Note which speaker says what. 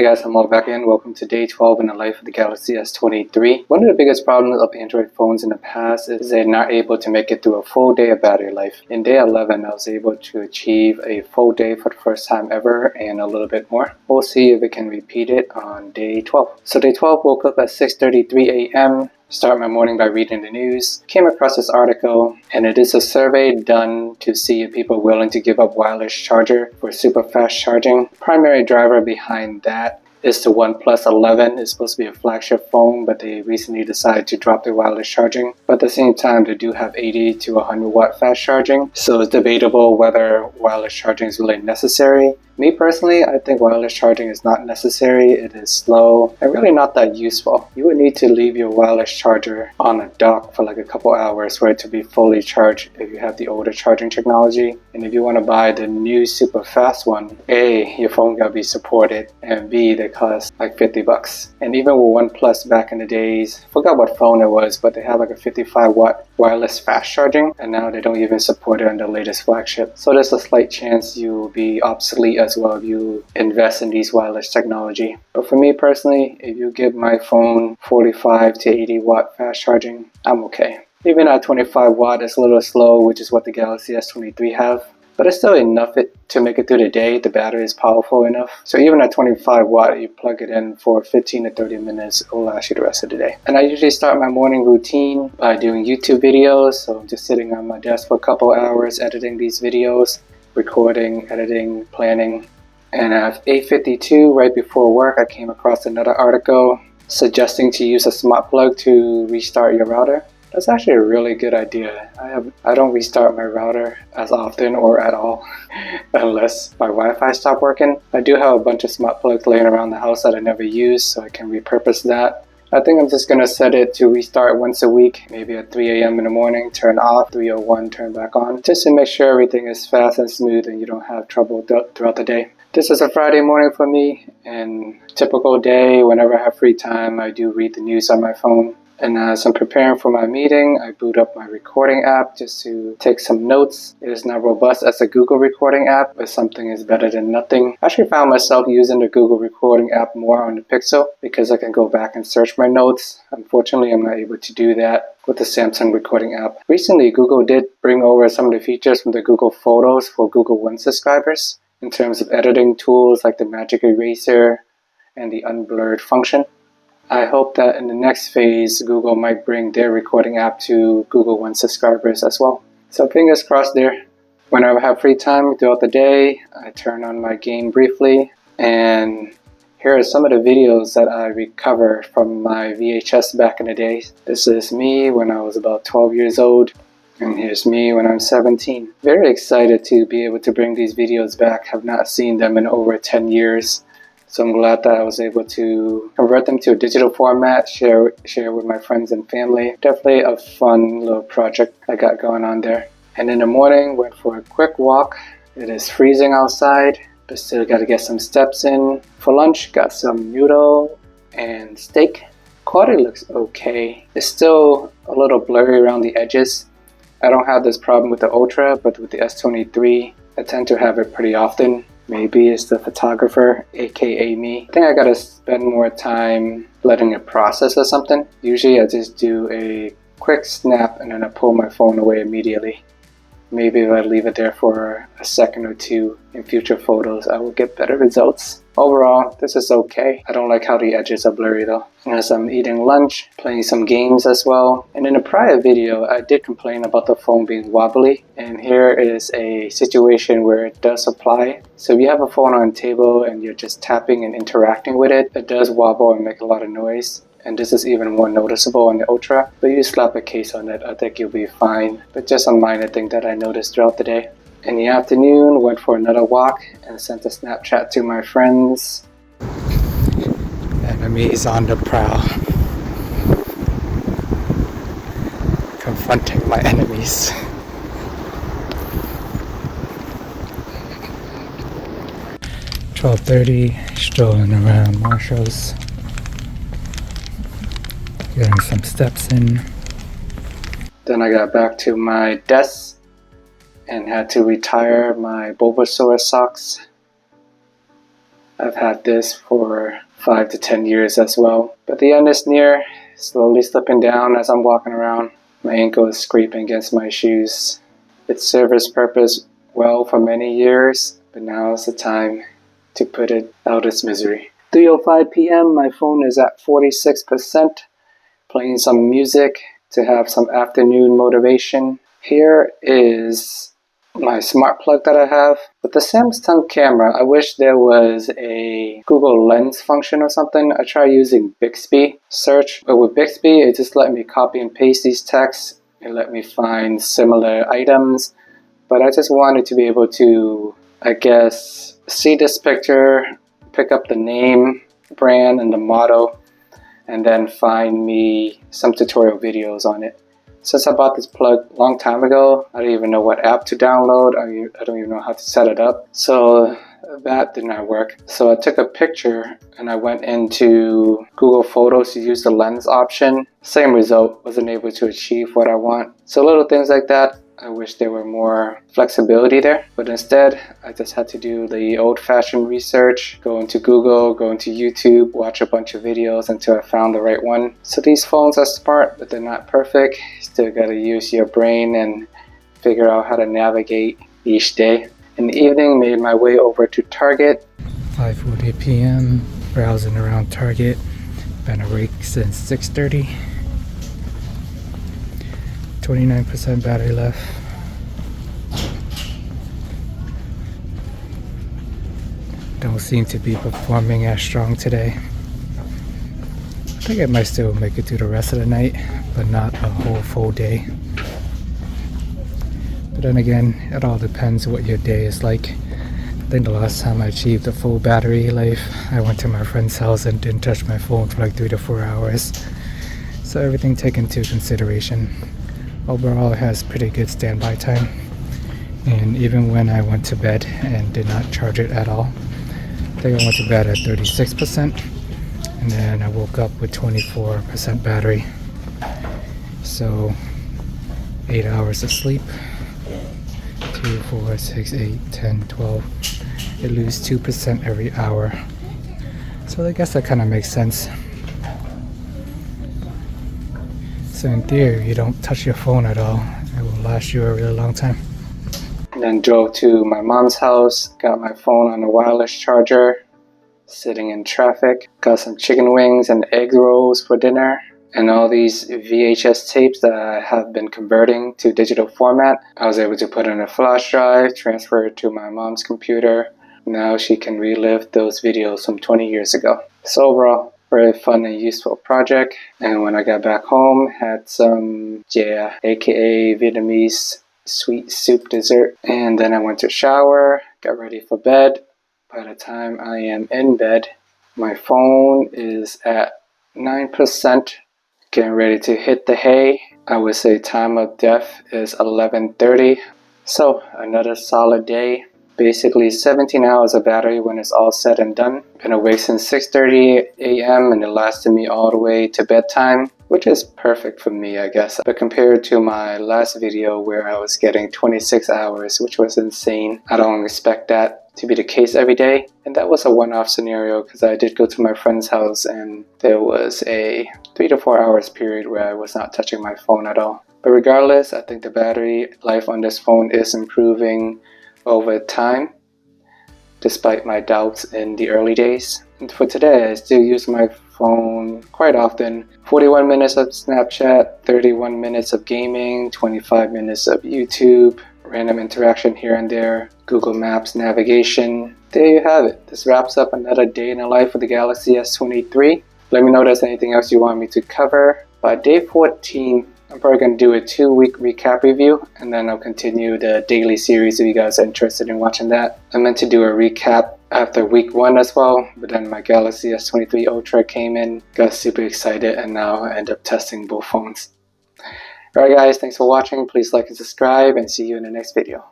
Speaker 1: Hey guys, I'm all back in. Welcome to day 12 in the life of the Galaxy S23. One of the biggest problems of Android phones in the past is they're not able to make it through a full day of battery life. In day 11, I was able to achieve a full day for the first time ever and a little bit more. We'll see if it can repeat it on day 12. So day 12, woke up at 6:33 a.m. Start my morning by reading the news. Came across this article, and it is a survey done to see if people are willing to give up wireless charger for super fast charging. Primary driver behind that is the OnePlus 11. It's supposed to be a flagship phone, but they recently decided to drop their wireless charging. But at the same time, they do have 80 to 100 watt fast charging, so it's debatable whether wireless charging is really necessary. Me personally, I think wireless charging is not necessary. It is slow and really not that useful. You would need to leave your wireless charger on a dock for like a couple hours for it to be fully charged if you have the older charging technology. And if you want to buy the new super fast one, A, your phone gotta be supported, and B, they cost like $50. And even with OnePlus back in the days, I forgot what phone it was, but they had like a 55 watt wireless fast charging, and now they don't even support it on the latest flagship. So there's a slight chance you'll be obsolete as well if you invest in these wireless technology. But for me personally, if you give my phone 45 to 80 watt fast charging, I'm okay. Even at 25 watt, it's a little slow, which is what the Galaxy S23 have. But it's still enough to make it through the day. The battery is powerful enough. So even at 25 watt, you plug it in for 15 to 30 minutes, it will last you the rest of the day. And I usually start my morning routine by doing YouTube videos. So I'm just sitting on my desk for a couple hours editing these videos, recording, editing, planning. And at 8:52, right before work, I came across another article suggesting to use a smart plug to restart your router. That's actually a really good idea. I don't restart my router as often or at all unless my Wi-Fi stopped working. I do have a bunch of smart plugs laying around the house that I never use, so I can repurpose that. I think I'm just going to set it to restart once a week, maybe at 3 a.m. in the morning, turn off, 3:01, turn back on, just to make sure everything is fast and smooth and you don't have trouble throughout the day. This is a Friday morning for me, and typical day, whenever I have free time, I do read the news on my phone. And as I'm preparing for my meeting, I boot up my recording app just to take some notes. It is not robust as a Google recording app, but something is better than nothing. I actually found myself using the Google recording app more on the Pixel because I can go back and search my notes. Unfortunately, I'm not able to do that with the Samsung recording app. Recently, Google did bring over some of the features from the Google Photos for Google One subscribers in terms of editing tools like the Magic Eraser and the Unblurred function. I hope that in the next phase, Google might bring their recording app to Google One subscribers as well. So fingers crossed there. Whenever I have free time throughout the day, I turn on my game briefly, and here are some of the videos that I recovered from my VHS back in the day. This is me when I was about 12 years old, and here's me when I'm 17. Very excited to be able to bring these videos back. Have not seen them in over 10 years. So I'm glad that I was able to convert them to a digital format, share with my friends and family. Definitely a fun little project I got going on there. And in the morning, went for a quick walk. It is freezing outside, but still got to get some steps in. For lunch, got some noodle and steak. Quality looks okay. It's still a little blurry around the edges. I don't have this problem with the Ultra, but with the S23, I tend to have it pretty often. Maybe it's the photographer, aka me. I think I gotta spend more time letting it process or something. Usually I just do a quick snap and then I pull my phone away immediately. Maybe if I leave it there for a second or two in future photos, I will get better results. Overall, this is okay. I don't like how the edges are blurry though. As I'm eating lunch, playing some games as well. And in a prior video, I did complain about the phone being wobbly. And here is a situation where it does apply. So if you have a phone on a table and you're just tapping and interacting with it, it does wobble and make a lot of noise. And this is even more noticeable on the Ultra. But you slap a case on it, I think you'll be fine. But just a minor thing that I noticed throughout the day. In the afternoon, went for another walk and sent a Snapchat to my friends. Enemies on the prowl. Confronting my enemies. $12:30, strolling around Marshall's. Getting some steps in. Then I got back to my desk and had to retire my Bulbasaur socks. I've had this for 5 to 10 years as well. But the end is near, slowly slipping down as I'm walking around. My ankle is scraping against my shoes. It served its purpose well for many years, but now is the time to put it out its misery. 3:05 p.m. My phone is at 46%, playing some music to have some afternoon motivation. Here is my smart plug that I have. With the Samsung camera, I wish there was a Google Lens function or something. I tried using Bixby search, but with Bixby, it just let me copy and paste these texts. It let me find similar items, but I just wanted to be able to, I guess, see this picture, pick up the name, brand, and the model, and then find me some tutorial videos on it. Since I bought this plug a long time ago, I don't even know what app to download. I don't even know how to set it up. So that did not work. So I took a picture and I went into Google Photos to use the lens option. Same result, wasn't able to achieve what I want. So little things like that. I wish there were more flexibility there, but instead I just had to do the old-fashioned research, go into Google, go into YouTube, watch a bunch of videos until I found the right one. So these phones are smart, but they're not perfect. Still gotta use your brain and figure out how to navigate each day. In the evening, made my way over to Target. 5:40 p.m. browsing around Target. Been awake since 6:30. 29% battery left. Don't seem to be performing as strong today. I think I might still make it through the rest of the night, but not a whole full day. But then again, it all depends what your day is like. I think the last time I achieved a full battery life, I went to my friend's house and didn't touch my phone for like 3 to 4 hours. So everything taken into consideration. Overall, it has pretty good standby time, and even when I went to bed and did not charge it at all, I think I went to bed at 36%, and then I woke up with 24% battery. So 8 hours of sleep. 2, 4, 6, 8, 10, 12. It loses 2% every hour. So I guess that kind of makes sense. So in theory, you don't touch your phone at all. It will last you a really long time. And then drove to my mom's house, got my phone on a wireless charger, sitting in traffic, got some chicken wings and egg rolls for dinner, and all these VHS tapes that I have been converting to digital format. I was able to put in a flash drive, transfer it to my mom's computer. Now she can relive those videos from 20 years ago. So overall, very fun and useful project. And when I got back home, had some jia, aka Vietnamese sweet soup dessert. And then I went to shower, got ready for bed. By the time I am in bed, my phone is at 9%, getting ready to hit the hay. I would say time of death is 11:30. So another solid day. Basically 17 hours of battery when it's all said and done. Been awake since 6:30 a.m. and it lasted me all the way to bedtime, which is perfect for me, I guess. But compared to my last video where I was getting 26 hours, which was insane. I don't expect that to be the case every day. And that was a one-off scenario because I did go to my friend's house and there was a 3 to 4 hours period where I was not touching my phone at all. But regardless, I think the battery life on this phone is improving over time, despite my doubts in the early days. And for today, I still use my phone quite often. 41 minutes of Snapchat, 31 minutes of gaming, 25 minutes of YouTube, random interaction here and there, Google Maps navigation. There you have it. This wraps up another day in the life of the Galaxy S23. Let me know if there's anything else you want me to cover. By day 14, I'm probably going to do a 2-week recap review, and then I'll continue the daily series if you guys are interested in watching that. I meant to do a recap after week 1 as well, but then my Galaxy S23 Ultra came in, got super excited, and now I end up testing both phones. Alright guys, thanks for watching. Please like and subscribe, and see you in the next video.